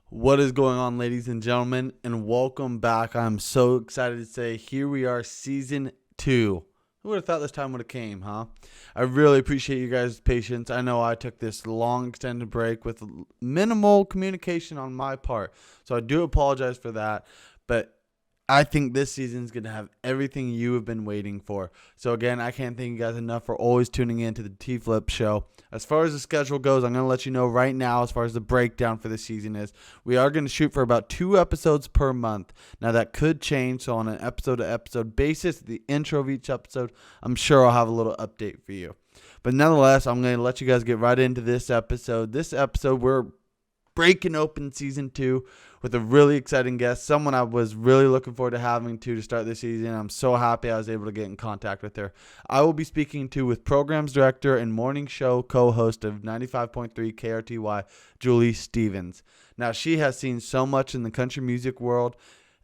What is going on, ladies and gentlemen, and welcome back. I'm so excited to say here we are, season 2. Who would have thought this time would have came, huh? I really appreciate you guys' patience. I know I took this long extended break with minimal communication on my part, so I do apologize for that, but I think this season is going to have everything you have been waiting for. So again, I can't thank you guys enough for always tuning in to the Tflip show. As far as the schedule goes, I'm going to let you know right now as far as the breakdown for the season is. We are going to shoot for about 2 episodes per month. Now that could change, so on an episode-to-episode basis, the intro of each episode, I'm sure I'll have a little update for you. But nonetheless, I'm going to let you guys get right into this episode. This episode, we're breaking open season 2 with a really exciting guest, someone I was really looking forward to having to start this season. I'm so happy I was able to get in contact with her. I will be speaking to with programs director and morning show co-host of 95.3 KRTY, Julie Stevens. Now, she has seen so much in the country music world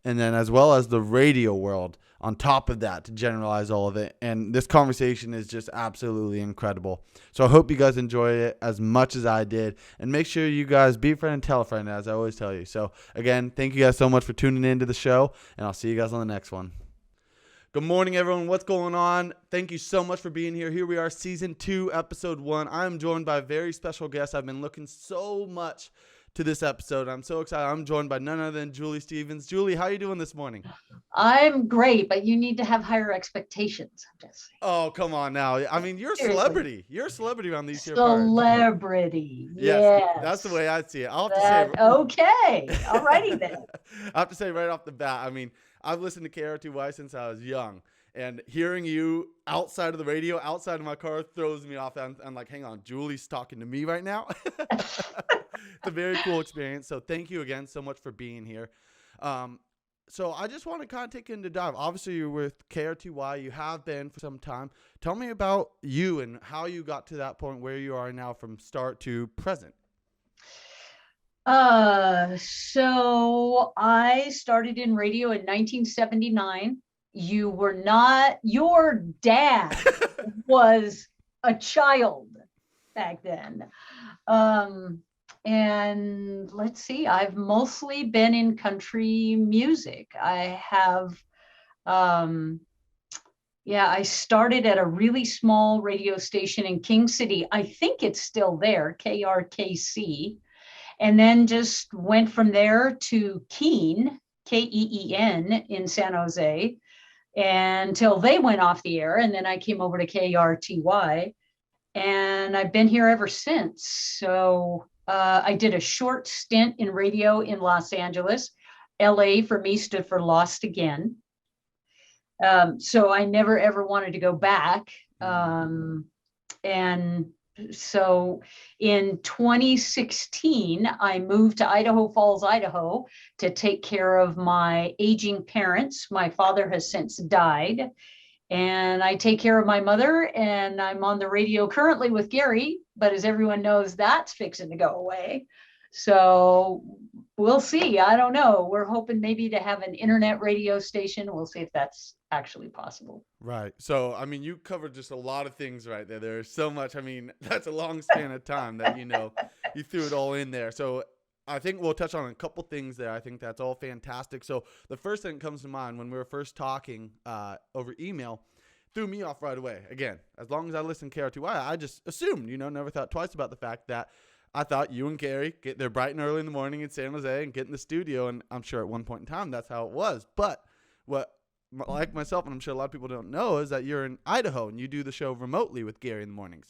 and then as well as the radio world on top of that to generalize all of it. And this conversation is just absolutely incredible. So I hope you guys enjoy it as much as I did. And make sure you guys be a friend and tell a friend, as I always tell you. So again, thank you guys so much for tuning into the show, and I'll see you guys on the next one. Good morning, everyone. What's going on? Thank you so much for being here. Here we are, season 2, episode 1. I'm joined by a very special guest. I've been looking so much to this episode. I'm so excited. I'm joined by none other than Julie Stevens. Julie, how are you doing this morning? I'm great, but you need to have higher expectations. I'm just saying. Oh, come on now. I mean, you're a Seriously. celebrity. You're a celebrity on these here parts. Celebrity. Yes, Yes. that's the way I see it. I'll have to say. Okay. Alrighty then. I have to say right off the bat, I mean, I've listened to KRTY since I was young. And hearing you outside of the radio, outside of my car, throws me off. I'm like, hang on, Julie's talking to me right now. It's a very cool experience. So thank you again so much for being here. So I just want to kind of take you into dive. Obviously, you're with KRTY. You have been for some time. Tell me about you and how you got to that point where you are now from start to present. So I started in radio in 1979. You were not, your dad was a child back then. And let's see, I've mostly been in country music. I have, I started at a really small radio station in King City. I think it's still there, KRKC. And then just went from there to Keene, Keen in San Jose, until they went off the air. And then I came over to KRTY, and I've been here ever since. So I did a short stint in radio in Los Angeles. LA for me stood for Lost Again. So I never ever wanted to go back. And so in 2016, I moved to Idaho Falls, Idaho to take care of my aging parents. My father has since died. And I take care of my mother, and I'm on the radio currently with Gary, but as everyone knows, that's fixing to go away. So we'll see. I don't know. We're hoping maybe to have an internet radio station. We'll see if that's actually possible. Right. So, I mean, you covered just a lot of things right there. There's so much. I mean, that's a long span of time that, you threw it all in there. So I think we'll touch on a couple things there. I think that's all fantastic. So the first thing that comes to mind when we were first talking over email threw me off right away. Again, as long as I listened to KRTY, I just assumed, never thought twice about the fact that I thought you and Gary get there bright and early in the morning in San Jose and get in the studio. And I'm sure at one point in time, that's how it was. But what, like myself, and I'm sure a lot of people don't know, is that you're in Idaho and you do the show remotely with Gary in the mornings.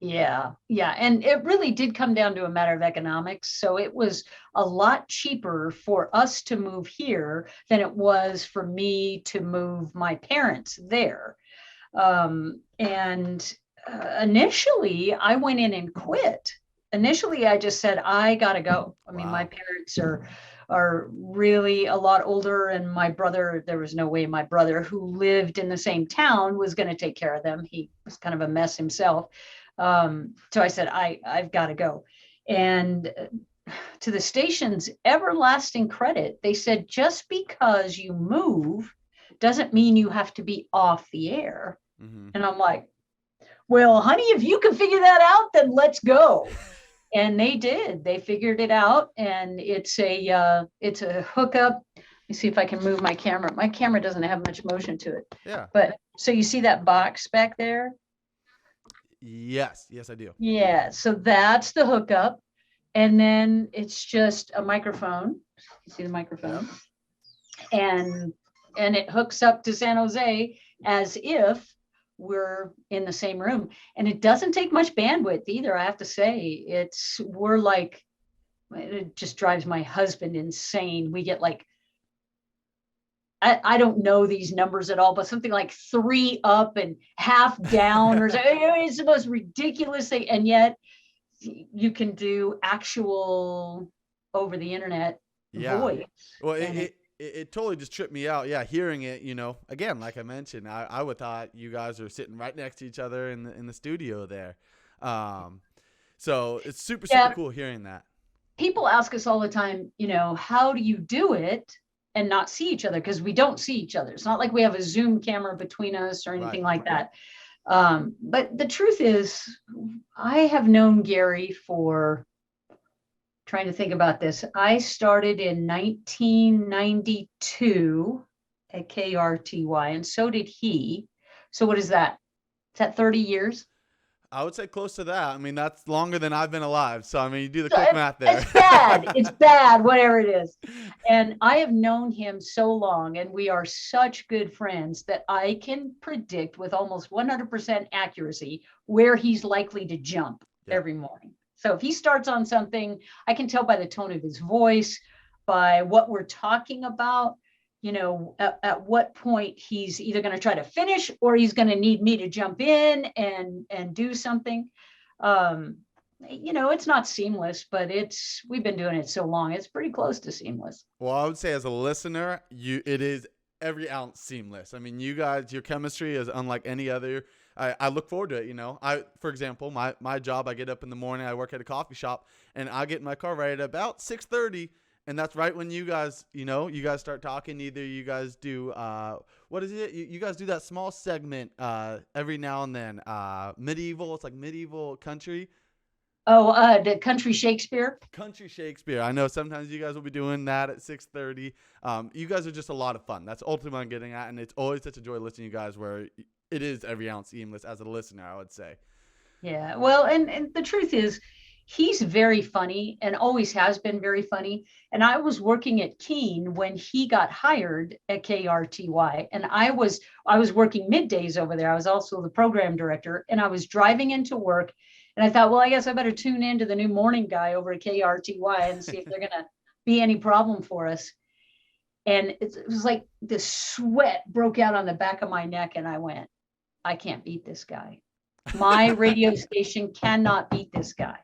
Yeah. And it really did come down to a matter of economics. So it was a lot cheaper for us to move here than it was for me to move my parents there. Initially, I went in and quit. Initially, I just said, I got to go. I mean, my parents are really a lot older, and my brother, there was no way my brother, who lived in the same town, was going to take care of them. He was kind of a mess himself. So I said, I've got to go. And to the station's everlasting credit, they said, just because you move doesn't mean you have to be off the air. Mm-hmm. And I'm like, well, honey, if you can figure that out, then let's go. And they did. They figured it out, and it's a hookup. Let me see if I can move my camera. My camera doesn't have much motion to it. Yeah. But so you see that box back there? Yes. Yes, I do. Yeah. So that's the hookup. And then it's just a microphone. You see the microphone? Yep. And it hooks up to San Jose as if we're in the same room. And it doesn't take much bandwidth either, I have to say. It just drives my husband insane. We get like, I don't know these numbers at all, but something like 3 up and half down or something. It's the most ridiculous thing. And yet you can do actual over the internet voice. Well, it totally just tripped me out. Yeah, hearing it, again, like I mentioned, I would thought you guys are sitting right next to each other in the studio there. So it's super cool hearing that. People ask us all the time, how do you do it and not see each other? Because we don't see each other. It's not like we have a Zoom camera between us or anything like that. But the truth is, I have known Gary for, trying to think about this. I started in 1992 at KRTY, and so did he. So what is that? Is that 30 years? I would say close to that. I mean, that's longer than I've been alive. So, I mean, you do the quick math there. It's bad. It's bad, whatever it is. And I have known him so long, and we are such good friends that I can predict with almost 100% accuracy where he's likely to jump every morning. So if he starts on something, I can tell by the tone of his voice, by what we're talking about, at what point he's either going to try to finish or he's going to need me to jump in and do something. It's not seamless, but we've been doing it so long, it's pretty close to seamless. Well, I would say as a listener, it is every ounce seamless. I mean, you guys, your chemistry is unlike any other. I look forward to it. For example, my job, I get up in the morning, I work at a coffee shop, and I get in my car right at about 6:30. And that's right when you guys start talking. Either you guys do, what is it? You guys do that small segment every now and then. Medieval, it's like medieval country. Oh, the Country Shakespeare. Country Shakespeare. I know sometimes you guys will be doing that at 6:30. You guys are just a lot of fun. That's ultimately what I'm getting at. And it's always such a joy listening to you guys where it is every ounce seamless as a listener, I would say. Yeah, well, and the truth is, he's very funny and always has been very funny. And I was working at Keene when he got hired at KRTY, and I was working middays over there. I was also the program director, and I was driving into work, and I thought, well, I guess I better tune into the new morning guy over at KRTY and see if they're gonna be any problem for us. And it was like the sweat broke out on the back of my neck, and I went, I can't beat this guy. My radio station cannot beat this guy.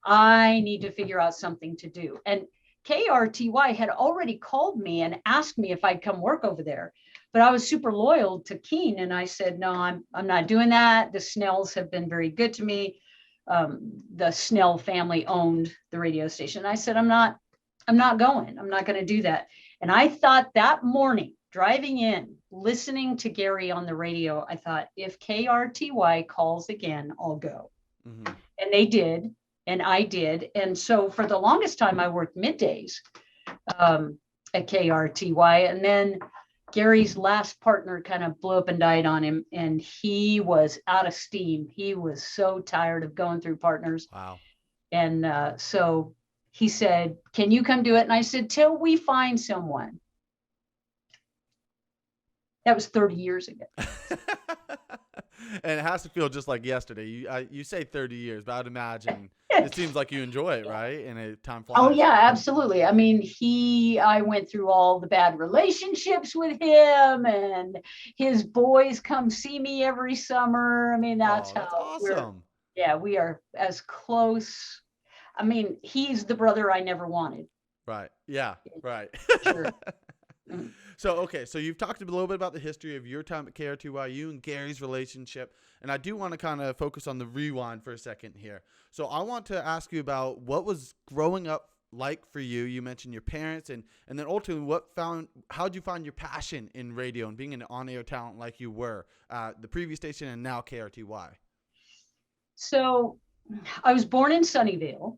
I need to figure out something to do. And KRTY had already called me and asked me if I'd come work over there, but I was super loyal to Keene, and I said, no, I'm not doing that. The Snells have been very good to me. The Snell family owned the radio station. I said, I'm not going. I'm not going to do that. And I thought that morning, driving in, listening to Gary on the radio, I thought, if KRTY calls again, I'll go. Mm-hmm. And they did. And I did. And so for the longest time, I worked middays at KRTY. And then Gary's last partner kind of blew up and died on him. And he was out of steam. He was so tired of going through partners. Wow. And so he said, can you come do it? And I said, till we find someone. That was 30 years ago. And it has to feel just like yesterday. You say 30 years, but I'd imagine it seems like you enjoy it, right? And time flies. Oh, yeah, absolutely. I mean, I went through all the bad relationships with him, and his boys come see me every summer. I mean, that's how awesome. We are as close. I mean, he's the brother I never wanted. Right. Yeah. Right. Sure. So you've talked a little bit about the history of your time at KRTY, you and Gary's relationship, and I do want to kind of focus on the rewind for a second here. So I want to ask you about what was growing up like for you. You mentioned your parents, and then ultimately how'd you find your passion in radio and being an on-air talent like you were at the previous station and now KRTY? So I was born in Sunnyvale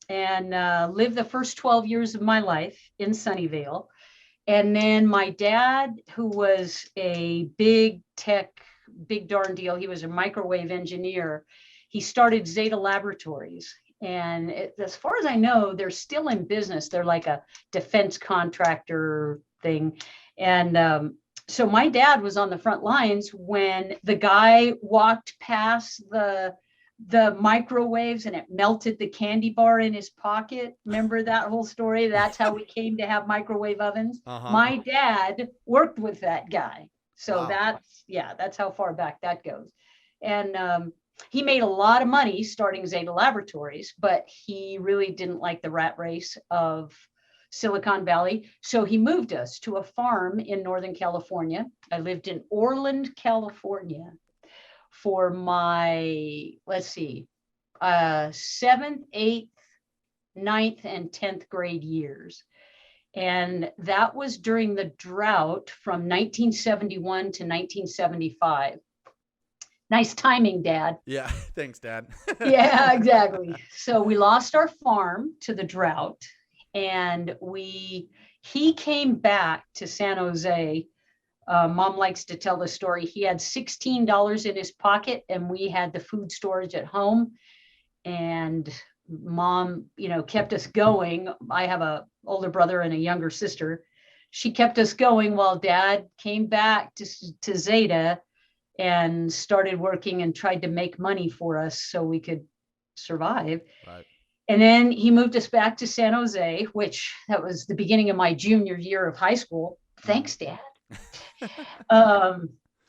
and lived the first 12 years of my life in Sunnyvale. And then my dad, who was a big tech, big darn deal, he was a microwave engineer. He started Zeta Laboratories. And as far as I know, they're still in business. They're like a defense contractor thing. And so my dad was on the front lines when the guy walked past the microwaves and it melted the candy bar in his pocket. Remember that whole story? That's how we came to have microwave ovens. My dad worked with that guy. So Wow. that's how far back that goes. And he made a lot of money starting Zeta Laboratories, but he really didn't like the rat race of Silicon Valley. So he moved us to a farm in Northern California. I lived in Orland, California for my, let's see, 7th, 8th, 9th, and 10th grade years. And that was during the drought from 1971 to 1975. Nice timing, Dad. Yeah. Thanks, Dad. Yeah, exactly. So we lost our farm to the drought, and he came back to San Jose. Mom likes to tell the story. He had $16 in his pocket, and we had the food storage at home. And Mom, kept us going. I have a older brother and a younger sister. She kept us going while Dad came back to Zeta and started working and tried to make money for us so we could survive. Right. And then he moved us back to San Jose, which that was the beginning of my junior year of high school. Thanks, Dad.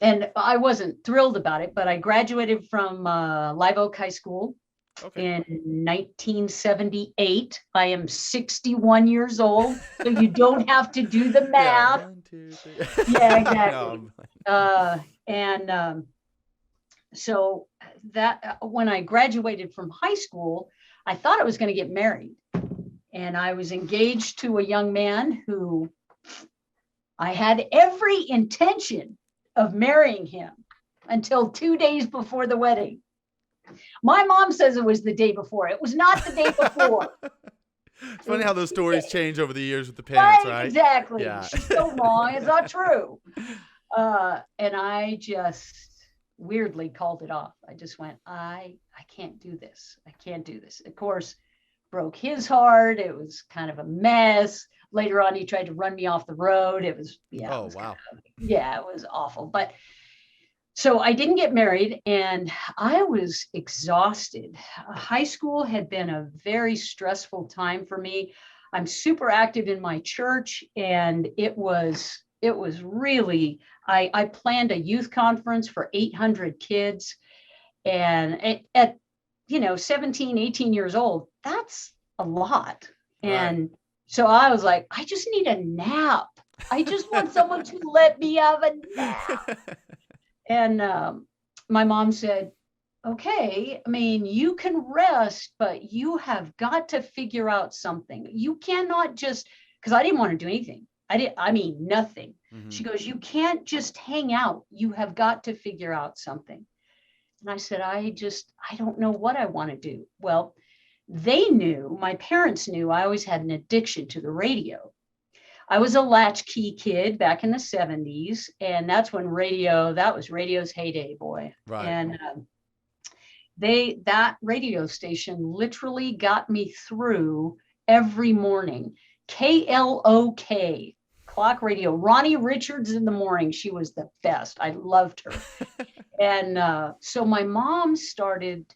And I wasn't thrilled about it, but I graduated from Live Oak High School in 1978. I am 61 years old, so you don't have to do the math. Yeah, 1, 2, 3. Yeah, exactly. No, So that when I graduated from high school, I thought I was going to get married. And I was engaged to a young man who I had every intention of marrying him until 2 days before the wedding. My mom says it was the day before. It was not the day before. It's funny how those stories change over the years with the parents, right? Exactly. Yeah. She's so wrong. It's not true. And I just weirdly called it off. I just went, I can't do this. I can't do this. Of course, broke his heart. It was kind of a mess. Later on, he tried to run me off the road. It was, Oh, wow. It was awful. But so I didn't get married and I was exhausted. High school had been a very stressful time for me. I'm super active in my church, and it was really, I planned a youth conference for 800 kids. And at 17, 18 years old, that's a lot. And so I was like, I just need a nap. I just want someone to let me have a nap. And my mom said, okay, I mean, you can rest, but you have got to figure out something. You cannot just, because I didn't want to do anything. I mean, nothing. Mm-hmm. She goes, you can't just hang out. You have got to figure out something. And I said, I don't know what I want to do. Well, my parents knew I always had an addiction to the radio. I was a latchkey kid back in the 70s, and that's when that was radio's heyday, boy. Right. And that radio station literally got me through every morning. KLOK, clock radio. Ronnie Richards in the morning. She was the best. I loved her. And so my mom started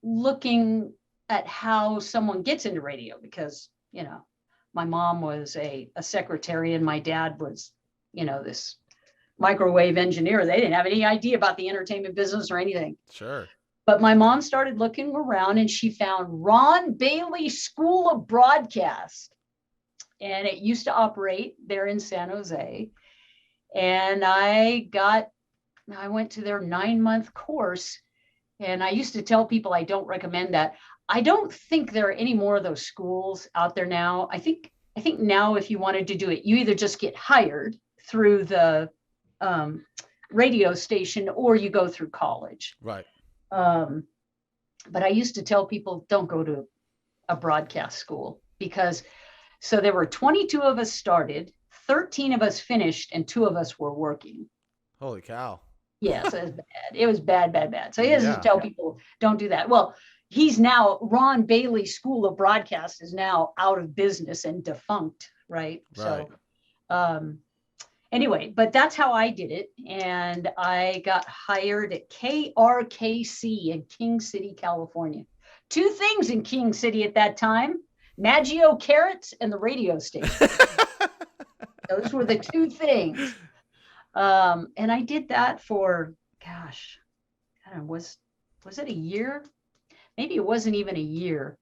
looking at how someone gets into radio because, my mom was a secretary and my dad was, this microwave engineer. They didn't have any idea about the entertainment business or anything. Sure. But my mom started looking around and she found Ron Bailey School of Broadcast. And it used to operate there in San Jose. And I went to their 9-month course. And I used to tell people I don't recommend that. I don't think there are any more of those schools out there now. I think now if you wanted to do it, you either just get hired through the radio station or you go through college. Right. But I used to tell people, don't go to a broadcast school, because so there were 22 of us started, 13 of us finished, and 2 of us were working. Holy cow. Yeah, so it was bad. It was bad, bad, bad. So he has to Yeah. tell people, don't do that. Well, he's now, Ron Bailey School of Broadcast is now out of business and defunct, right? Right. So anyway, but that's how I did it. And I got hired at KRKC in King City, California. 2 things in King City at that time: Maggio carrots and the radio station. Those were the 2 things. And I did that for, gosh, I don't know, was it a year? Maybe it wasn't even a year.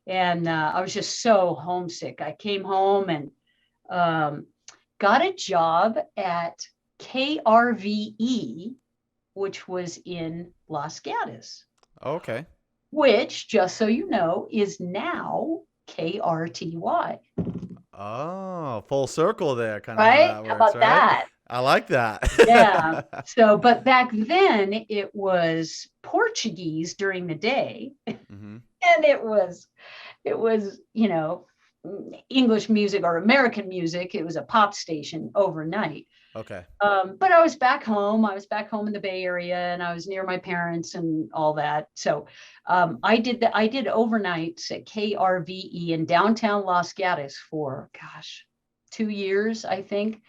And I was just so homesick. I came home and got a job at KRVE, which was in Los Gatos, Okay. which, just so you know, is now KRTY. Oh, full circle there, kind of how Right? that How works, about right? that? I like that. Yeah. So, but back then it was Portuguese during the day, Hmm. and it was, English music or American music. It was a pop station overnight. Okay. But I was back home. I was back home in the Bay Area, and I was near my parents and all that. So I did overnights at KRVE in downtown Los Gatos for, gosh, 2 years, I think,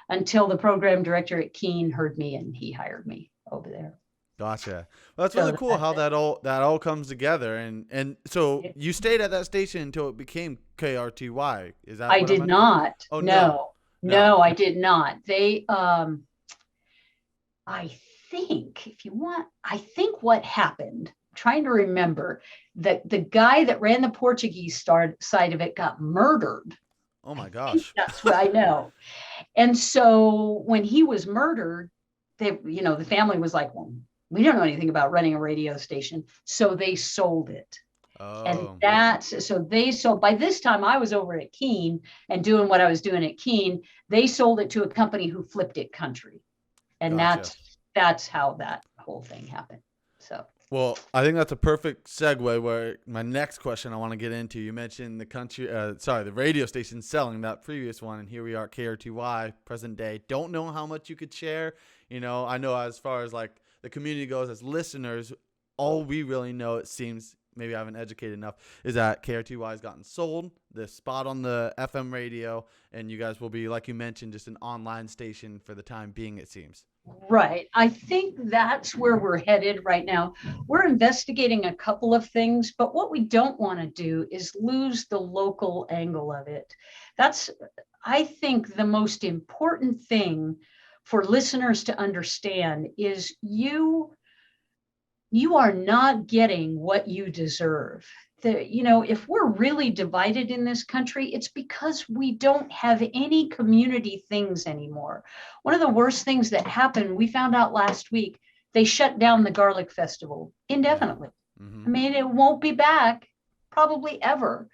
until the program director at Keene heard me and he hired me over there. Gotcha. Well, that's really So cool that's how that all comes together. And so it. you stayed at that station until it became KRTY. Is that I what I'm did understanding? not. Oh no. No, No. no, I did not. I think, if you want, I think what happened, I'm trying to remember, that the guy that ran the Portuguese side of it got murdered. Oh I my think gosh. that's what I know. And so when he was murdered, the family was like, well, we don't know anything about running a radio station. So they sold it. And Oh, they sold, by this time I was over at Keene and doing what I was doing at Keene. They sold it to a company who flipped it country. And gotcha. that's how that whole thing happened. So Well, I think that's a perfect segue where my next question I want to get into. You mentioned the radio station selling that previous one, and here we are at KRTY, present day. Don't know how much you could share. I know as far as like the community goes, as listeners, all we really know, it seems, maybe I haven't educated enough, is that KRTY has gotten sold, the spot on the FM radio, and you guys will be, like you mentioned, just an online station for the time being, it seems. right. I think that's where we're headed right now. We're investigating a couple of things, but what we don't want to do is lose the local angle of it. That's, I think, the most important thing for listeners to understand is you are not getting what you deserve. If we're really divided in this country, it's because we don't have any community things anymore. One of the worst things that happened, we found out last week, they shut down the Garlic Festival Yeah. indefinitely. Mm-hmm. I mean, it won't be back probably ever.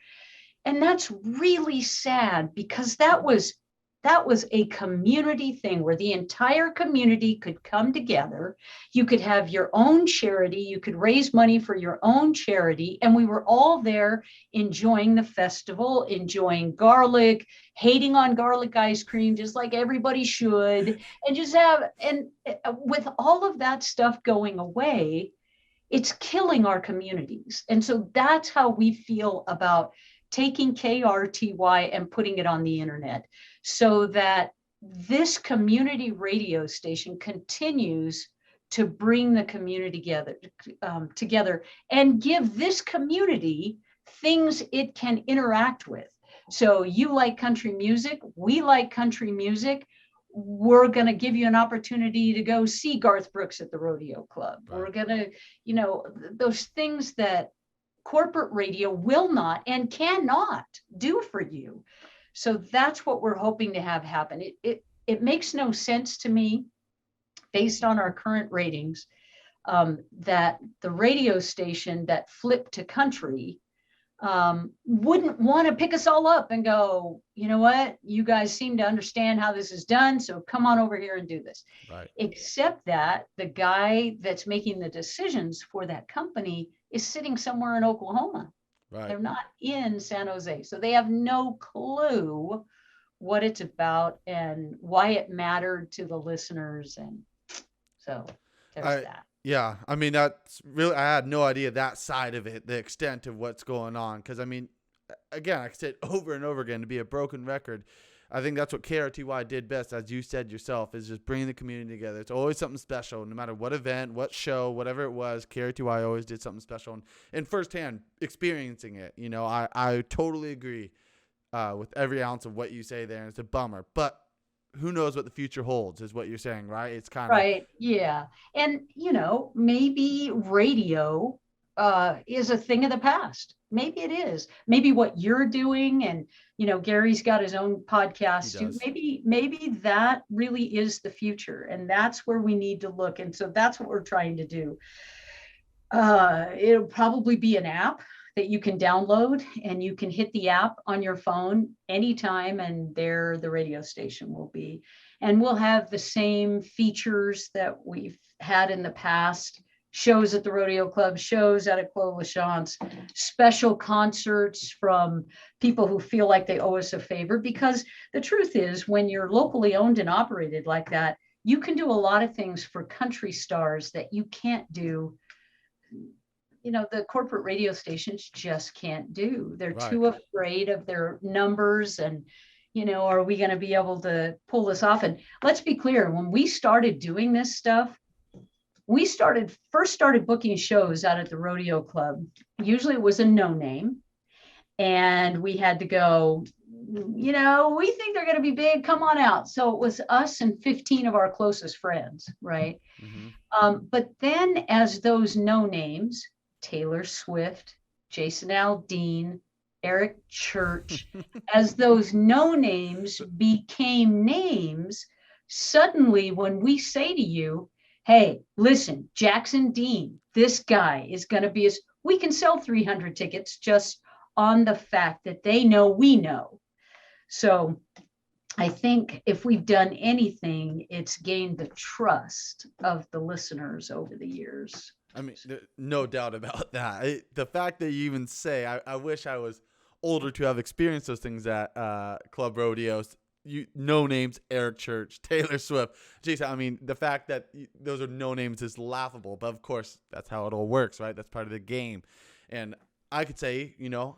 And that's really sad, because that was a community thing where the entire community could come together. You could have your own charity, you could raise money for your own charity, and we were all there enjoying the festival, enjoying garlic, hating on garlic ice cream just like everybody should, and with all of that stuff going away, it's killing our communities. And so that's how we feel about taking KRTY and putting it on the internet, so that this community radio station continues to bring the community together and give this community things it can interact with. So you like country music, we like country music. We're going to give you an opportunity to go see Garth Brooks at the Rodeo Club. Right. We're going to, those things that corporate radio will not and cannot do for you. So that's what we're hoping to have happen. It makes no sense to me, based on our current ratings, that the radio station that flipped to country wouldn't want to pick us all up and go, you know what, you guys seem to understand how this is done, so come on over here and do this. Right. Except that the guy that's making the decisions for that company is sitting somewhere in Oklahoma. Right. They're not in San Jose. So they have no clue what it's about and why it mattered to the listeners. And so there's that. Yeah, I mean, that's really, I had no idea that side of it, the extent of what's going on. Because, I mean, again, I said over and over again, to be a broken record, I think that's what KRTY did best, as you said yourself, is just bringing the community together. It's always something special, no matter what event, what show, whatever it was. KRTY always did something special, and firsthand experiencing it. You know, I totally agree with every ounce of what you say there, and it's a bummer. But who knows what the future holds, is what you're saying, right? It's kind of Right. Yeah. And, maybe radio is a thing of the past. Maybe it is. Maybe what you're doing, and, Gary's got his own podcast too. Maybe that really is the future. And that's where we need to look. And so that's what we're trying to do. It'll probably be an app that you can download, and you can hit the app on your phone anytime, and there the radio station will be. And we'll have the same features that we've had in the past: shows at the Rodeo Club, shows at Clos Lachance, special concerts from people who feel like they owe us a favor. Because the truth is, when you're locally owned and operated like that, you can do a lot of things for country stars that you can't do. The corporate radio stations just can't do. They're Right. too afraid of their numbers, and, are we going to be able to pull this off? And let's be clear, when we started doing this stuff, we first started booking shows out at the Rodeo Club. Usually it was a no name, and we had to go, we think they're going to be big, come on out. So it was us and 15 of our closest friends, right? Mm-hmm. But then, as those no names, Taylor Swift, Jason Aldean, Eric Church, as those no names became names, suddenly when we say to you, hey, listen, Jackson Dean, this guy is going to be we can sell 300 tickets just on the fact that they know we know. So I think if we've done anything, it's gained the trust of the listeners over the years. I mean, no doubt about that. The fact that you even say, I wish I was older to have experienced those things at club rodeos. No names, Eric Church, Taylor Swift. Jason, I mean, the fact that those are no names is laughable. But, of course, that's how it all works, right? That's part of the game. And I could say,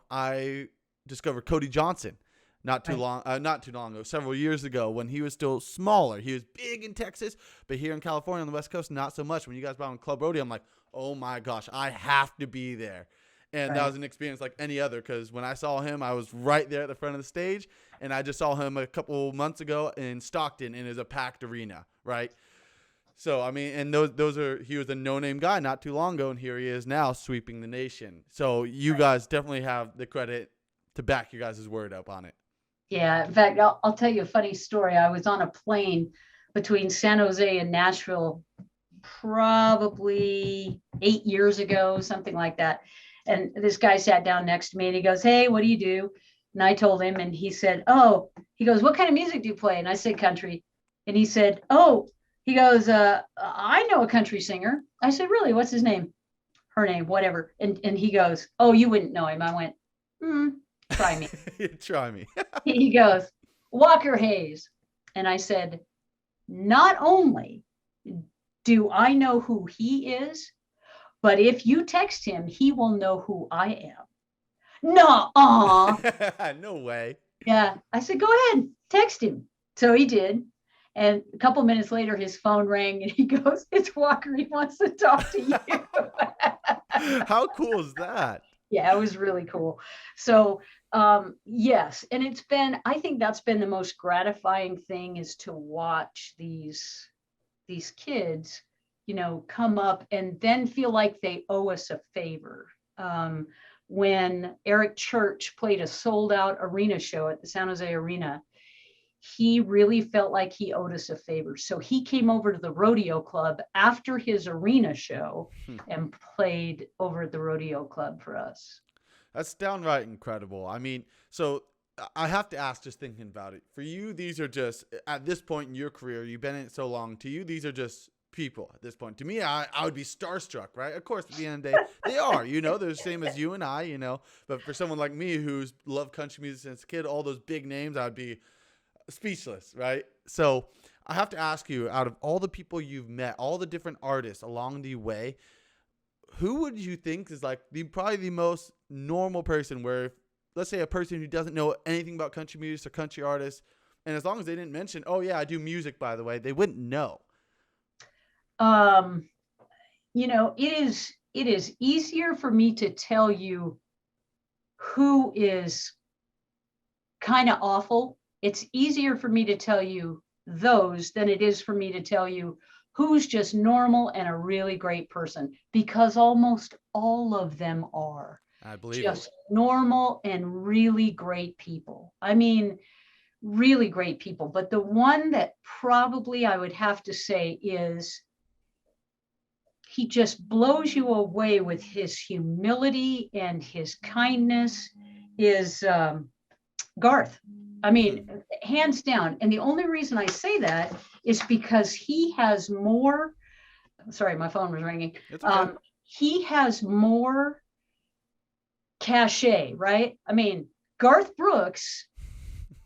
I discovered Cody Johnson not too long ago, several years ago, when he was still smaller. He was big in Texas, but here in California on the West Coast, not so much. When you guys brought on Club Rodeo, I'm like, oh my gosh, I have to be there. And that was an experience like any other, because when I saw him, I was right there at the front of the stage, and I just saw him a couple months ago in Stockton, and it was a packed arena, right? So, I mean, and he was a no-name guy not too long ago, and here he is now sweeping the nation. So you guys definitely have the credit to back your guys' word up on it. Yeah, in fact, I'll tell you a funny story. I was on a plane between San Jose and Nashville probably 8 years ago, something like that. And this guy sat down next to me, and he goes, hey, what do you do? And I told him, and he said, he goes, what kind of music do you play? And I said, country. And he said, he goes, I know a country singer. I said, really? What's his name? Her name, whatever. And he goes, oh, you wouldn't know him. I went, try me. Try me. He goes, Walker Hayes. And I said, not only do I know who he is, but if you text him, he will know who I am. No way. Yeah. I said, go ahead, text him. So he did. And a couple minutes later, his phone rang, and he goes, it's Walker. He wants to talk to you. How cool is that? Yeah, it was really cool. So, yes. And I think that's been the most gratifying thing, is to watch these kids, come up and then feel like they owe us a favor. When Eric Church played a sold out arena show at the San Jose Arena, he really felt like he owed us a favor. So he came over to the Rodeo Club after his arena show and played over at the Rodeo Club for us. That's downright incredible. I mean, so I have to ask, just thinking about it, for you, these are just, at this point in your career, you've been in it so long, to you, these are just people at this point. To me, I would be starstruck, right? Of course, at the end of the day, they are, they're the same as you and I, but for someone like me who's loved country music since a kid, all those big names, I'd be speechless, right? So I have to ask you, out of all the people you've met, all the different artists along the way, who would you think is like probably the most normal person where, let's say a person who doesn't know anything about country music or country artists, and as long as they didn't mention, oh yeah, I do music, by the way, they wouldn't know. It is easier for me to tell you who is kind of awful. It's easier for me to tell you those than it is for me to tell you who's just normal and a really great person, because almost all of them are. I believe just normal and really great people. I mean, really great people. But the one that probably I would have to say is, he just blows you away with his humility and his kindness, is Garth. I mean, hands down. And the only reason I say that is because he has more, sorry, my phone was ringing. It's okay. He has more cachet, right? I mean, Garth Brooks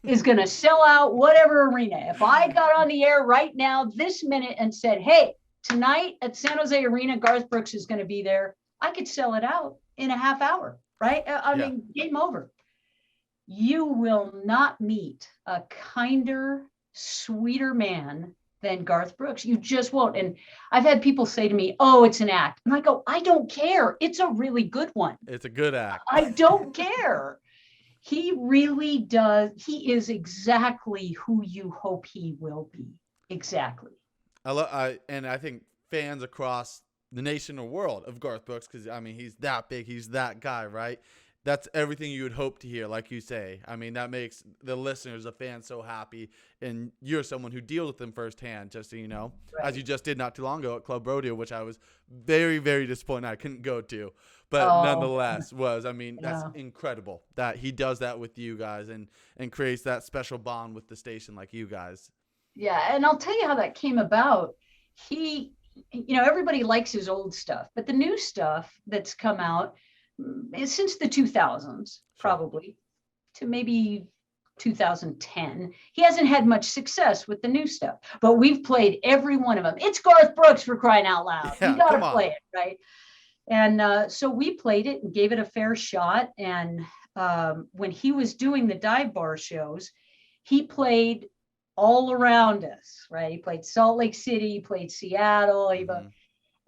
is going to sell out whatever arena. If I got on the air right now, this minute, and said, hey, tonight at San Jose Arena, Garth Brooks is going to be there, I could sell it out in a half hour, right? I mean, game over. You will not meet a kinder, sweeter man than Garth Brooks. You just won't. And I've had people say to me, oh, it's an act. And I go, I don't care. It's a really good one. It's a good act. I don't care. He really does. He is exactly who you hope he will be. Exactly. And I think fans across the nation or world of Garth Brooks, because, I mean, he's that big. He's that guy, right? That's everything you would hope to hear, like you say. I mean, that makes the listeners, the fans, so happy. And you're someone who deals with them firsthand, just so you know, right. As you just did not too long ago at Club Rodeo, which I was very, very disappointed I couldn't go to. But nonetheless, that's incredible that he does that with you guys and creates that special bond with the station like you guys. Yeah, and I'll tell you how that came about. He, everybody likes his old stuff, but the new stuff that's come out since the 2000s, probably, to maybe 2010, he hasn't had much success with the new stuff. But we've played every one of them. It's Garth Brooks, for crying out loud. Yeah, you got to play it, right? And so we played it and gave it a fair shot. And when he was doing the dive bar shows, he played all around us, right? He played Salt Lake City, he played Seattle.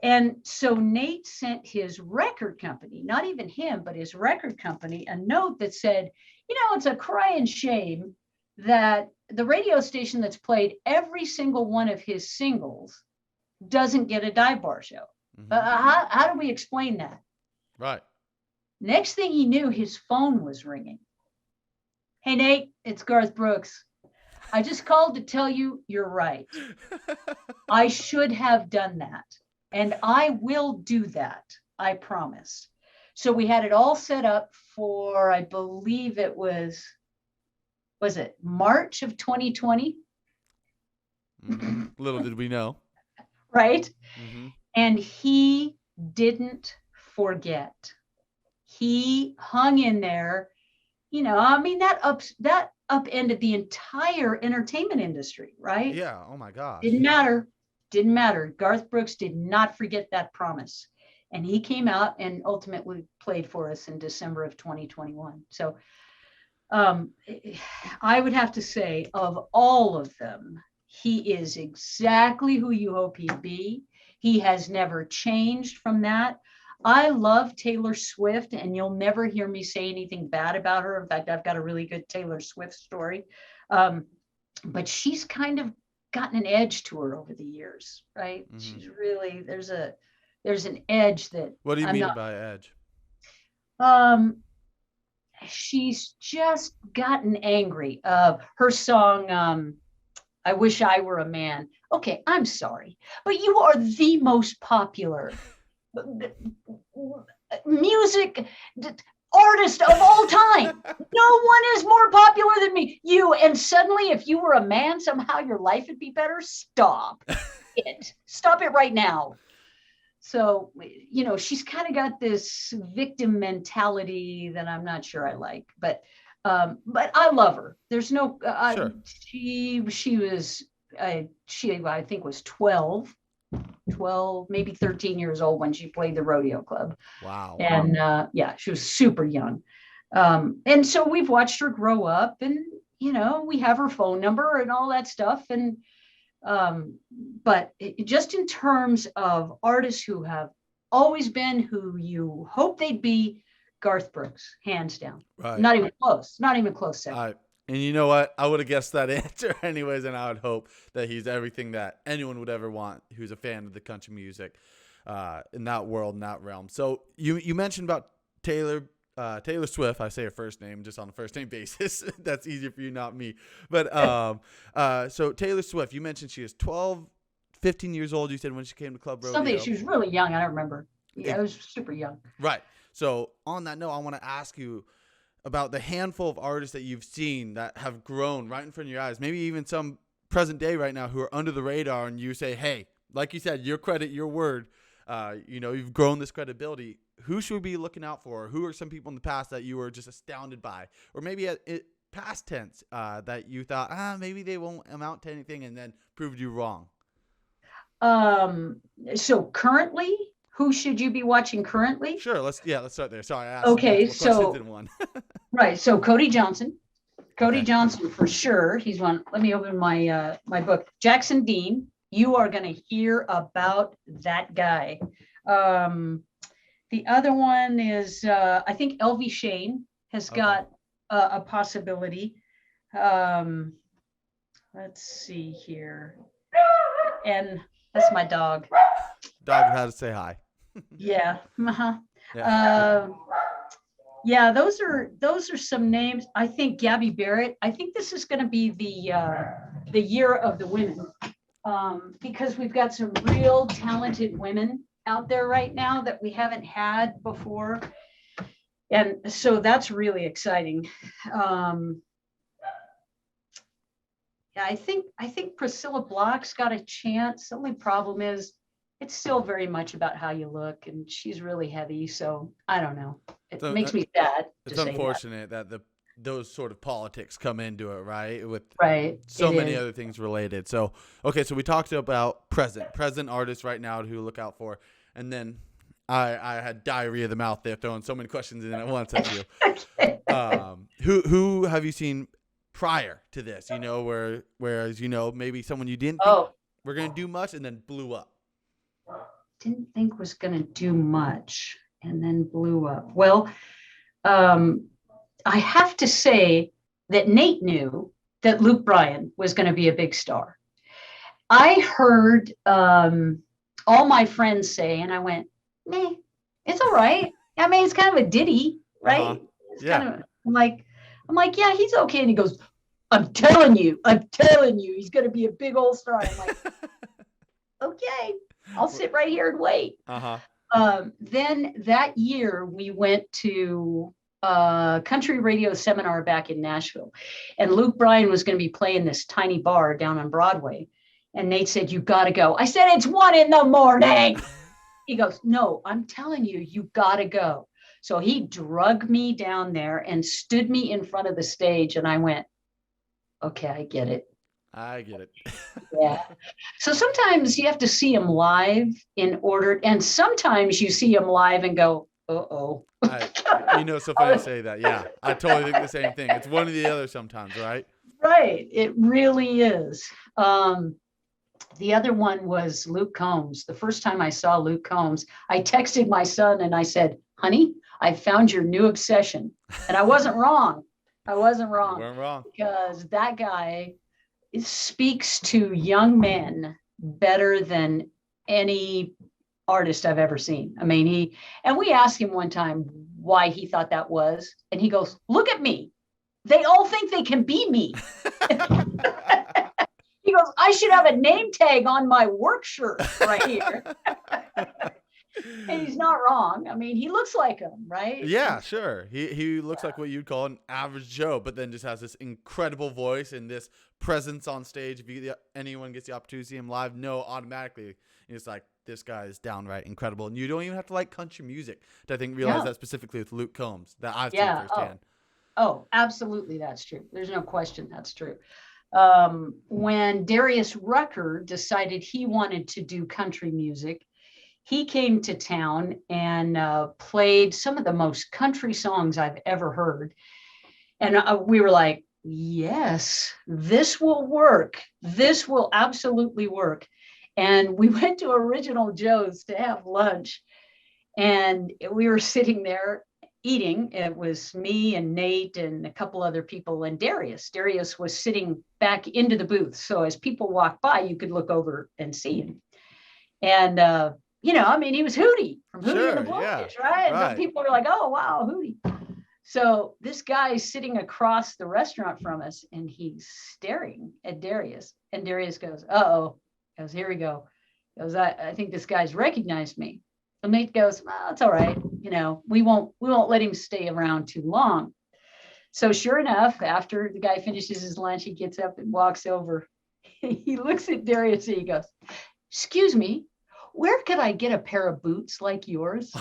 And so Nate sent his record company, not even him, but his record company, a note that said, it's a crying shame that the radio station that's played every single one of his singles doesn't get a dive bar show. Mm-hmm. How do we explain that? Right. Next thing he knew, his phone was ringing. Hey, Nate, it's Garth Brooks. I just called to tell you you're right. I should have done that. And I will do that. I promise. So we had it all set up for, I believe it was it March of 2020? Mm-hmm. Little did we know. Right? Mm-hmm. And he didn't forget. He hung in there. That upended the entire entertainment industry, right? Yeah. Oh my gosh. Didn't matter. Garth Brooks did not forget that promise. And he came out and ultimately played for us in December of 2021. So I would have to say, of all of them, he is exactly who you hope he'd be. He has never changed from that. I love Taylor Swift, and you'll never hear me say anything bad about her. In fact, I've got a really good Taylor Swift story. But she's kind of gotten an edge to her over the years, right? Mm-hmm. She's really, there's an edge that. What do you mean by edge? She's just gotten angry. Her song, I Wish I Were a Man. Okay, I'm sorry, but you are the most popular music artist of all time. No one is more popular than me. You, and suddenly if you were a man, somehow your life would be better. Stop. it. Stop it right now. So, she's kind of got this victim mentality that I'm not sure I like, but I love her. There's no, Sure. she was, I think was 12, maybe 13 years old when she played the rodeo club. Wow. And yeah, she was super young. And so we've watched her grow up, and, we have her phone number and all that stuff. And but just in terms of artists who have always been who you hope they'd be, Garth Brooks, hands down. Right. Not even close. Not even close second. And you know what? I would have guessed that answer anyways, and I would hope that he's everything that anyone would ever want who's a fan of the country music in that world, in that realm. So you mentioned about Taylor Swift. I say her first name just on a first name basis. That's easier for you, not me. But so Taylor Swift, you mentioned she was 12, 15 years old, you said, when she came to Club Rodeo. Something, she was really young. I don't remember. Yeah, I was super young. Right. So on that note, I want to ask you about the handful of artists that you've seen that have grown right in front of your eyes, maybe even some present day right now who are under the radar, and you say, hey, like you said, your credit, your word, you've grown this credibility. Who should we be looking out for? Who are some people in the past that you were just astounded by? Or maybe at past tense that you thought, maybe they won't amount to anything, and then proved you wrong? So currently, who should you be watching currently? Sure. Let's start there. Sorry, I asked questions in one. Right. So KRTY Johnson for sure. He's one. Let me open my my book. Jackson Dean. You are going to hear about that guy. The other one is I think LV Shane has got a possibility. Let's see here. And that's my dog. Dog had to say hi. Yeah. Uh-huh. Yeah. Those are some names. I think Gabby Barrett. I think this is going to be the year of the women, because we've got some real talented women out there right now that we haven't had before, and so that's really exciting. Yeah, I think Priscilla Block's got a chance. The only problem is it's still very much about how you look, and she's really heavy. So I don't know. It makes me sad. It's unfortunate that those sort of politics come into it, right? With so many other things related. So, okay, so we talked about present artists right now who look out for, and then I had diarrhea of the mouth there, throwing so many questions in at once at you. Who have you seen prior to this? Whereas maybe someone you didn't think were going to do much and then blew up. Didn't think was going to do much and then blew up. Well, I have to say that Nate knew that Luke Bryan was going to be a big star. I heard all my friends say, and I went, meh, it's all right. I mean, it's kind of a ditty, right? It's kind of, I'm like, yeah, he's okay. And he goes, I'm telling you, he's going to be a big old star. I'm like, okay, I'll sit right here and wait. Then that year we went to a country radio seminar back in Nashville, and Luke Bryan was going to be playing this tiny bar down on Broadway. And Nate said, you got to go. I said, it's 1 a.m. He goes, no, I'm telling you, you got to go. So he drug me down there and stood me in front of the stage. And I went, okay, I get it. Yeah. So sometimes you have to see him live in order. And sometimes you see him live and go, uh-oh. So funny to say that. Yeah, I totally think the same thing. It's one or the other sometimes, right? Right. It really is. The other one was Luke Combs. The first time I saw Luke Combs, I texted my son and I said, honey, I found your new obsession. And I wasn't wrong. You weren't wrong. Because that guy speaks to young men better than any artist I've ever seen. I mean, we asked him one time why he thought that was. And he goes, look at me. They all think they can be me. He goes, I should have a name tag on my work shirt right here. And he's not wrong. I mean, he looks like him, right? Yeah, And sure. He looks yeah, like what you'd call an average Joe, but then just has this incredible voice and this presence on stage. If anyone gets the opportunity to see him live, no, automatically it's like, this guy is downright incredible. And you don't even have to like country music to, I think, realize yeah, that specifically with Luke Combs that I've seen yeah. firsthand. Oh, absolutely. That's true. There's no question. That's true. When Darius Rucker decided he wanted to do country music, he came to town and played some of the most country songs I've ever heard. And we were like, yes, this will work. This will absolutely work. And we went to Original Joe's to have lunch. And we were sitting there eating. It was me and Nate and a couple other people and Darius. Darius was sitting back into the booth. So as people walked by, you could look over and see him. And, I mean, he was Hootie from Hootie and the Sure, yeah, Blowfish, right? And right. people were like, oh, wow, Hootie. So this guy is sitting across the restaurant from us and he's staring at Darius. And Darius goes, uh-oh. He goes, here we go. He goes, I think this guy's recognized me. And Nate goes, well, it's all right. We won't let him stay around too long. So sure enough, after the guy finishes his lunch, he gets up and walks over. He looks at Darius and he goes, excuse me, where could I get a pair of boots like yours?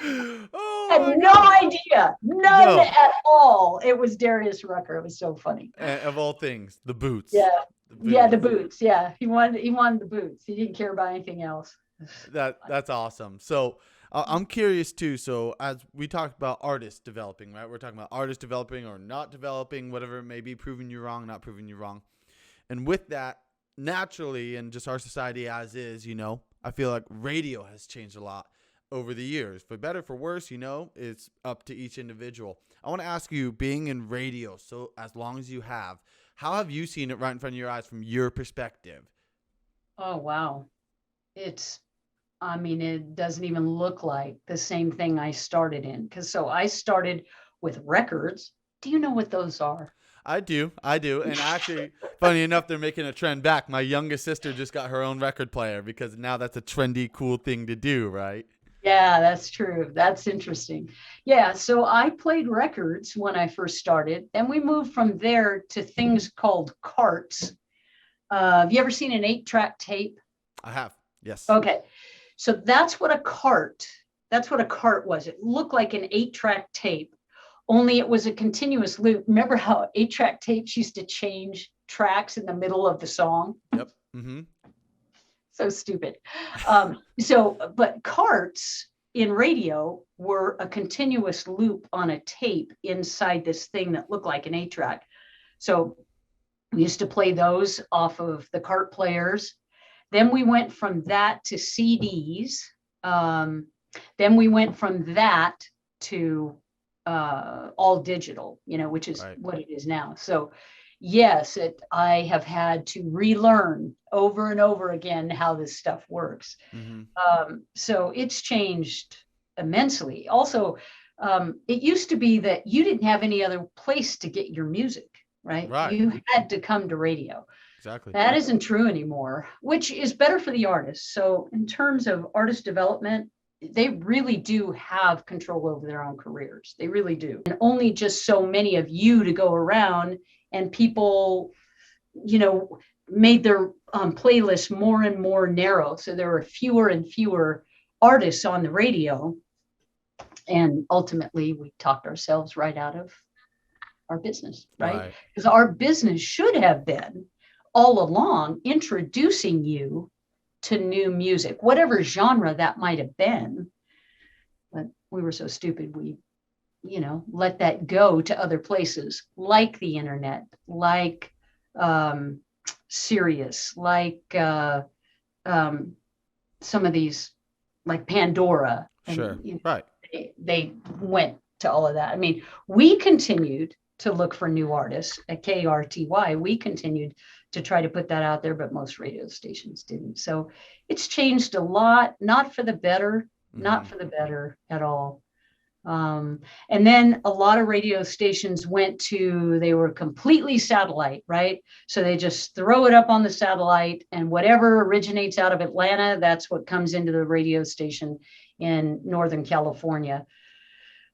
Oh Had my no God. idea, none No. at all. It was Darius Rucker. It was so funny. Of all things, the boots. Yeah, The yeah, the boots. boots. Yeah, he wanted the boots. He didn't care about anything else. That's awesome. So I'm curious too. So as we talked about artists developing, right? We're talking about artists developing or not developing, whatever it may be, proving you wrong, not proving you wrong. And with that, naturally, and just our society as is, I feel like radio has changed a lot over the years. For better, for worse, it's up to each individual. I want to ask you, being in radio, so as long as you have, how have you seen it right in front of your eyes from your perspective? Oh wow, it doesn't even look like the same thing I started in. So I started with records. Do you know what those are? I do. And actually, funny enough, they're making a trend back. My youngest sister just got her own record player because now that's a trendy, cool thing to do, right? Yeah, that's true. That's interesting. Yeah, so I played records when I first started. Then we moved from there to things called carts. Have you ever seen an 8-track tape? I have. Yes. Okay. So that's what a cart was. It looked like an 8-track tape, only it was a continuous loop. Remember how 8-track tapes used to change tracks in the middle of the song? Yep. Mm-hmm. So stupid. But carts in radio were a continuous loop on a tape inside this thing that looked like an 8-track. So we used to play those off of the cart players. Then we went from that to CDs. Then we went from that to all digital, which is Right. what it is now. So yes, I have had to relearn over and over again how this stuff works. Mm-hmm. So it's changed immensely. Also, it used to be that you didn't have any other place to get your music, right? Right. You had to come to radio. Exactly. That isn't true anymore, which is better for the artists. So in terms of artist development, they really do have control over their own careers. They really do. And only just so many of you to go around, and people, made their playlist more and more narrow. So there were fewer and fewer artists on the radio. And ultimately, we talked ourselves right out of our business, right? Because our business should have been all along introducing you to new music, whatever genre that might have been. But we were so stupid, we let that go to other places like the internet, like Sirius, like some of these, like Pandora. Sure. Right. They went to all of that. I mean, we continued to look for new artists at KRTY. We continued to try to put that out there, but most radio stations didn't. So it's changed a lot, not for the better, not for the better at all. And then a lot of radio stations they were completely satellite, right? So they just throw it up on the satellite, and whatever originates out of Atlanta, that's what comes into the radio station in Northern California,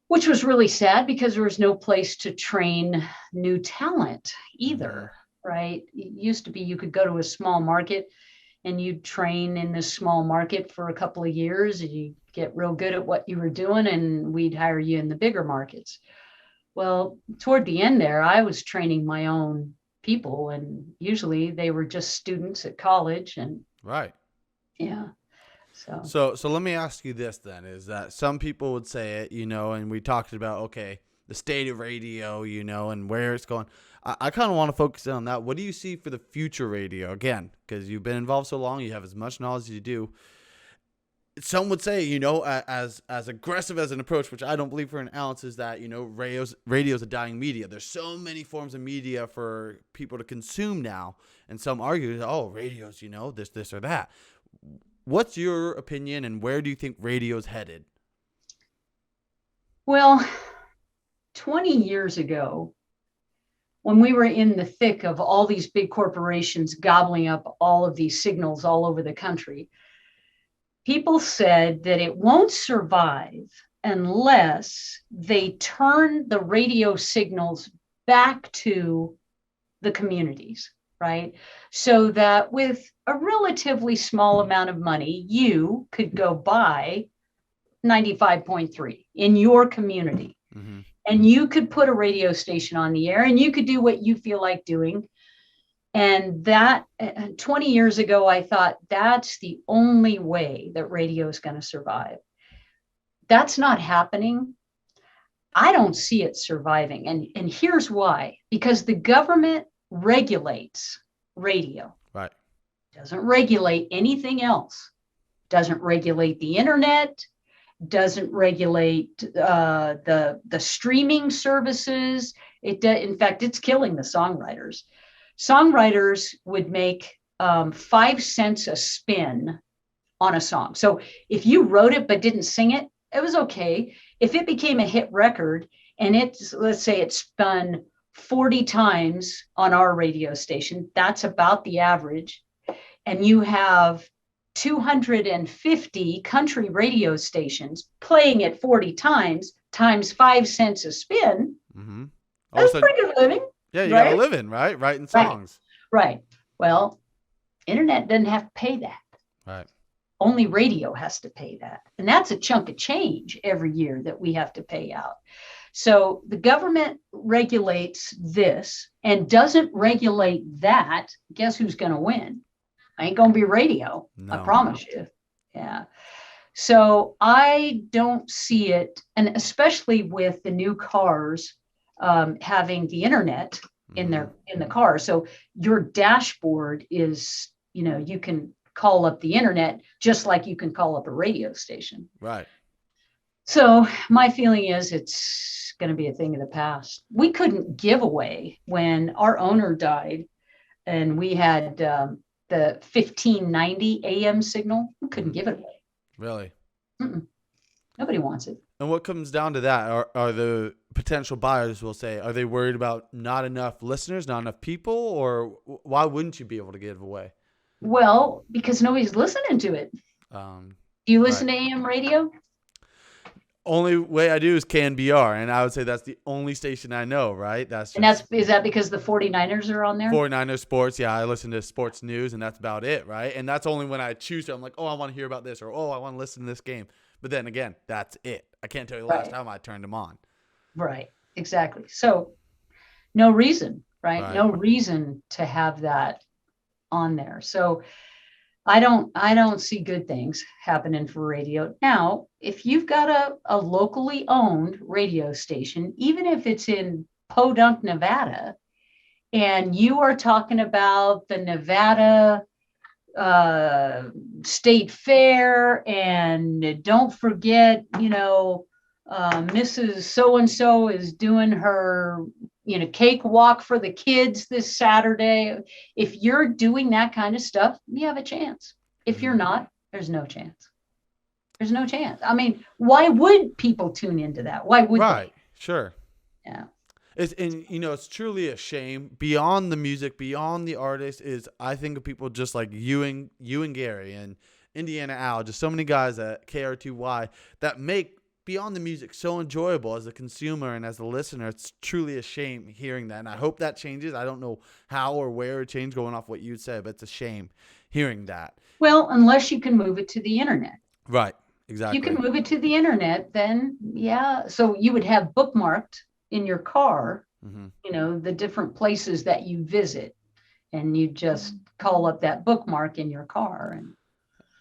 which was really sad because there was no place to train new talent either, right? It used to be you could go to a small market and you'd train in this small market for a couple of years and you get real good at what you were doing and we'd hire you in the bigger markets. Well, toward the end there, I was training my own people, and usually they were just students at college. And Right. yeah. So let me ask you this then, is that some people would say it, and we talked about, okay, the state of radio, and where it's going. I kind of want to focus on that. What do you see for the future radio? Again, because you've been involved so long, you have as much knowledge as you do. Some would say, as aggressive as an approach, which I don't believe for an ounce, is that, radio's a dying media. There's so many forms of media for people to consume now. And some argue, oh, radio's, this or that. What's your opinion, and where do you think radio's headed? Well, 20 years ago, when we were in the thick of all these big corporations gobbling up all of these signals all over the country, people said that it won't survive unless they turn the radio signals back to the communities, right? So that with a relatively small amount of money, you could go buy 95.3 in your community. Mm-hmm. And you could put a radio station on the air and you could do what you feel like doing. And that 20 years ago, I thought that's the only way that radio is going to survive. That's not happening. I don't see it surviving. And here's why. Because the government regulates radio. Right. Doesn't regulate anything else. Doesn't regulate the internet. Doesn't regulate the streaming services. In fact, it's killing the songwriters. Songwriters would make 5 cents a spin on a song. So if you wrote it but didn't sing it, it was okay. If it became a hit record and let's say it spun 40 times on our radio station, that's about the average. And you have 250 country radio stations playing it 40 times 5 cents a spin. Mm-hmm. That's pretty good living. Yeah, you got a living, right? Writing songs. Right. Well, internet doesn't have to pay that. Right. Only radio has to pay that. And that's a chunk of change every year that we have to pay out. So the government regulates this and doesn't regulate that. Guess who's going to win? I ain't going to be radio. No. I promise you. Yeah. So I don't see it. And especially with the new cars having the internet in the car. So your dashboard is, you can call up the internet just like you can call up a radio station. Right. So my feeling is it's going to be a thing of the past. We couldn't give away when our owner died and we had the 1590 AM signal. We couldn't give it away. Really? Nobody wants it. And what comes down to that are the potential buyers will say, are they worried about not enough listeners, not enough people, or why wouldn't you be able to give away? Well, because nobody's listening to it. Do you listen to AM radio? Only way I do is KNBR, and I would say that's the only station I know, right? Is that because the 49ers are on there? 49ers sports, yeah. I listen to sports news, and that's about it, right? And that's only when I choose to. I'm like, oh, I want to hear about this, or oh, I want to listen to this game. But then again, that's it. I can't tell you the last time I turned them on. Right, exactly. So no reason, right? No reason to have that on there. So I don't see good things happening for radio. Now, if you've got a locally owned radio station, even if it's in Podunk, Nevada, and you are talking about the Nevada State Fair, and don't forget, Mrs. So-and-so is doing her, cake walk for the kids this Saturday. If you're doing that kind of stuff, you have a chance. If you're not, there's no chance. There's no chance. I mean, why would people tune into that? Why would Right. they? Sure. Yeah. And it's truly a shame. Beyond the music, beyond the artist, is I think of people just like you and Gary and Indiana Al, just so many guys at KRTY that make beyond the music so enjoyable as a consumer and as a listener. It's truly a shame hearing that, and I hope that changes. I don't know how or where it changed going off what you said, but it's a shame hearing that. Well, unless you can move it to the internet. Right. If you can Exactly. move it to the internet, then yeah. So you would have bookmarked in your car, Hmm. the different places that you visit, and you just call up that bookmark in your car.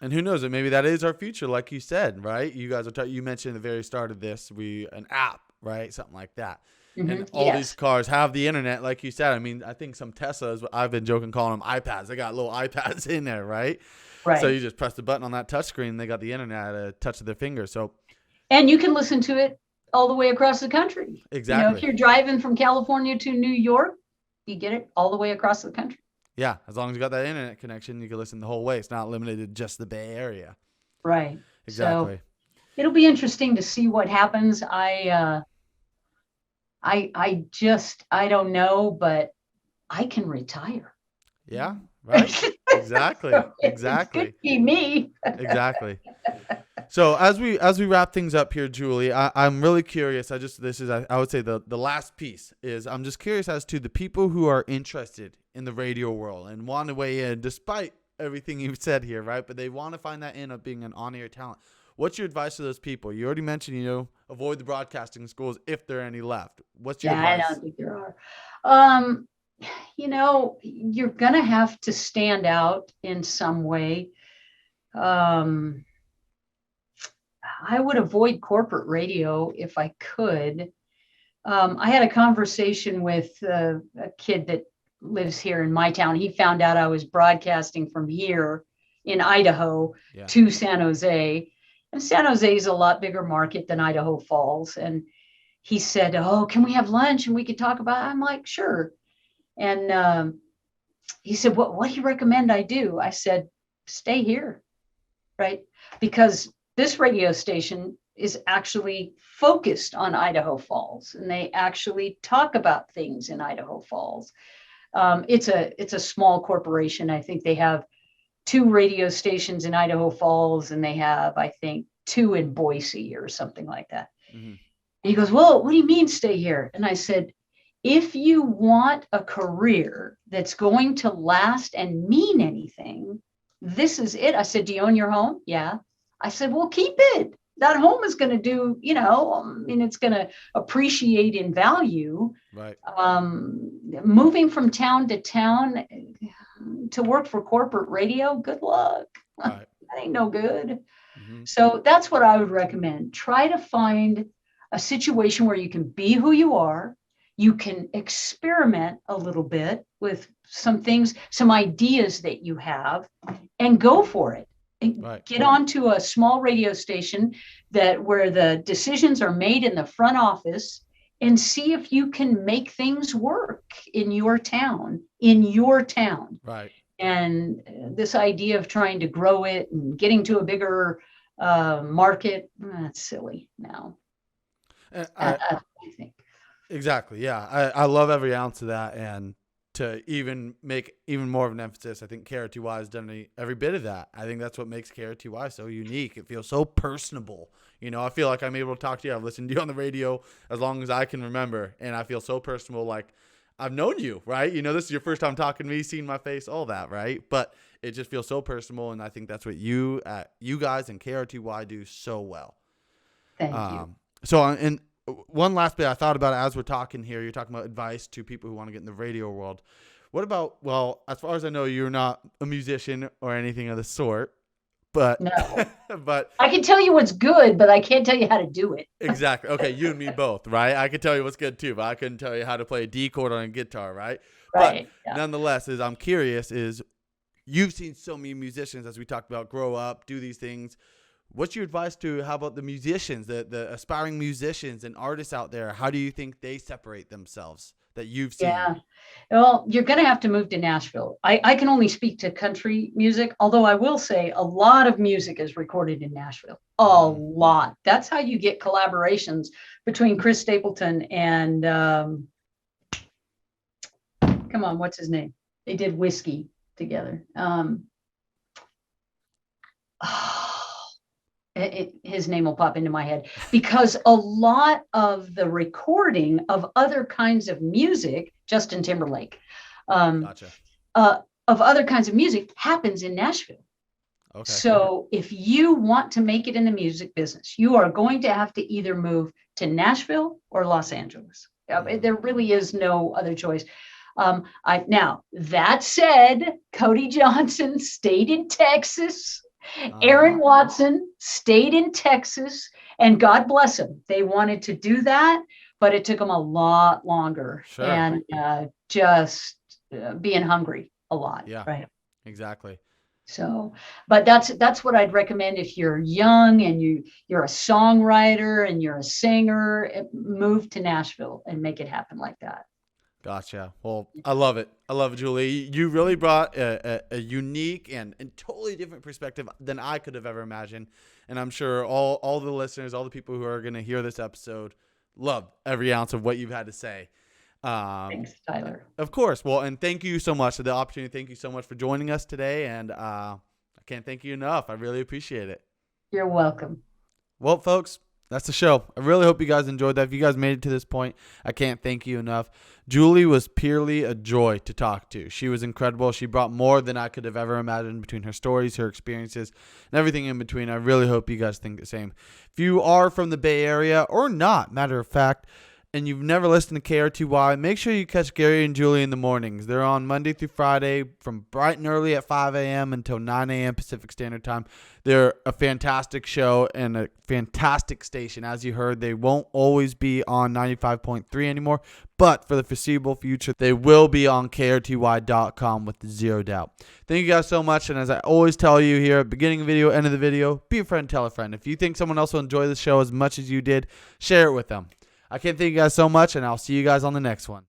And who knows? Maybe that is our future, like you said, right? You guys are you mentioned at the very start of this, an app, right? Something like that. And all these Yes, cars have the internet, like you said. I mean, I think some Teslas, I've been joking calling them iPads. They got little iPads in there, right? So right. you just press the button on that touchscreen, and they got the internet at a touch of their finger. So And you can listen to it all the way across the country. If exactly. you're driving from California to New York, you get it all the way across the country. Yeah, as long as you got that internet connection, you can listen the whole way. It's not limited to just the Bay Area. Right. So Exactly. it'll be interesting to see what happens. I don't know, but I can retire. Yeah, right? Exactly. It could Exactly. be me. Exactly. So as we wrap things up here, Julie, I'm really curious. I would say the last piece is I'm just curious as to the people who are interested in the radio world and want to weigh in, despite everything you've said here, right? But they want to find that in of being an on-air talent. What's your advice to those people? You already mentioned, avoid the broadcasting schools if there are any left. What's your Yeah, I advice? don't think there are. Um, you're gonna have to stand out in some way. Um, I would avoid corporate radio if I could. I had a conversation with a kid that lives here in my town. He found out I was broadcasting from here in Idaho Yeah. to San Jose. And San Jose is a lot bigger market than Idaho Falls. And he said, "Oh, can we have lunch and we could talk about it?" I'm like, "Sure." And he said, what do you recommend I do? I said, "Stay here," right? Because this radio station is actually focused on Idaho Falls, and they actually talk about things in Idaho Falls. It's a small corporation. I think they have 2 radio stations in Idaho Falls, and they have, I think, 2 in Boise or something like that. Mm-hmm. And he goes, "Well, what do you mean stay here?" And I said, "If you want a career that's going to last and mean anything, this is it." I said, "Do you own your home?" "Yeah." I said, "Well, keep it. That home is going to do, it's going to appreciate in value. Right. Moving from town to town to work for corporate radio, good luck. Right. That ain't no good." Mm-hmm. So that's what I would recommend. Try to find a situation where you can be who you are. You can experiment a little bit with some things, some ideas that you have, and go for it. And Right. get onto a small radio station where the decisions are made in the front office, and see if you can make things work in your town. Right. And this idea of trying to grow it and getting to a bigger market, that's silly now. I think. Exactly. Yeah. I love every ounce of that. And to even make even more of an emphasis, I think KRTY has done every bit of that. I think that's what makes KRTY so unique. It feels so personable. I feel like I'm able to talk to you. I've listened to you on the radio as long as I can remember. And I feel so personable. Like I've known you, right? This is your first time talking to me, seeing my face, all that, right? But it just feels so personable. And I think that's what you guys and KRTY do so well. Thank you. So, and one last bit I thought about as we're talking here, you're talking about advice to people who want to get in the radio world. What about, well, as far as I know, you're not a musician or anything of the sort, but, No. but I can tell you what's good, but I can't tell you how to do it. exactly. Okay. You and me both, right? I could tell you what's good too, but I couldn't tell you how to play a D chord on a guitar, right? Right. But Yeah. nonetheless, I'm curious you've seen so many musicians, as we talked about, grow up, do these things. What's your advice how about the musicians, the aspiring musicians and artists out there? How do you think they separate themselves that you've seen? Yeah. Well, you're going to have to move to Nashville. I can only speak to country music, although I will say a lot of music is recorded in Nashville. A lot. That's how you get collaborations between Chris Stapleton and, come on, what's his name? They did Whiskey together. His name will pop into my head, because a lot of the recording of other kinds of music, Justin Timberlake, Gotcha. of other kinds of music happens in Nashville. Okay. So if you want to make it in the music business, you are going to have to either move to Nashville or Los Angeles. There really is no other choice. Now, that said, Cody Johnson stayed in Texas. Aaron Watson stayed in Texas, and God bless them. They wanted to do that, but it took them a lot longer. Sure. And just being hungry a lot. Yeah, right. Exactly. So, but that's what I'd recommend if you're young and you're a songwriter and you're a singer. Move to Nashville and make it happen like that. Gotcha. Well, I love it. I love it, Julie. You really brought a unique and totally different perspective than I could have ever imagined. And I'm sure all the listeners, all the people who are going to hear this episode, love every ounce of what you've had to say. Thanks, Tyler. Of course. Well, and thank you so much for the opportunity. Thank you so much for joining us today. And I can't thank you enough. I really appreciate it. You're welcome. Well, folks, that's the show. I really hope you guys enjoyed that. If you guys made it to this point, I can't thank you enough. Julie was purely a joy to talk to. She was incredible. She brought more than I could have ever imagined between her stories, her experiences, and everything in between. I really hope you guys think the same. If you are from the Bay Area or not, matter of fact, and you've never listened to KRTY, make sure you catch Gary and Julie in the mornings. They're on Monday through Friday from bright and early at 5 a.m. until 9 a.m. Pacific Standard Time. They're a fantastic show and a fantastic station. As you heard, they won't always be on 95.3 anymore, but for the foreseeable future, they will be on KRTY.com with zero doubt. Thank you guys so much, and as I always tell you here at the beginning of the video, end of the video, be a friend, tell a friend. If you think someone else will enjoy the show as much as you did, share it with them. I can't thank you guys so much, and I'll see you guys on the next one.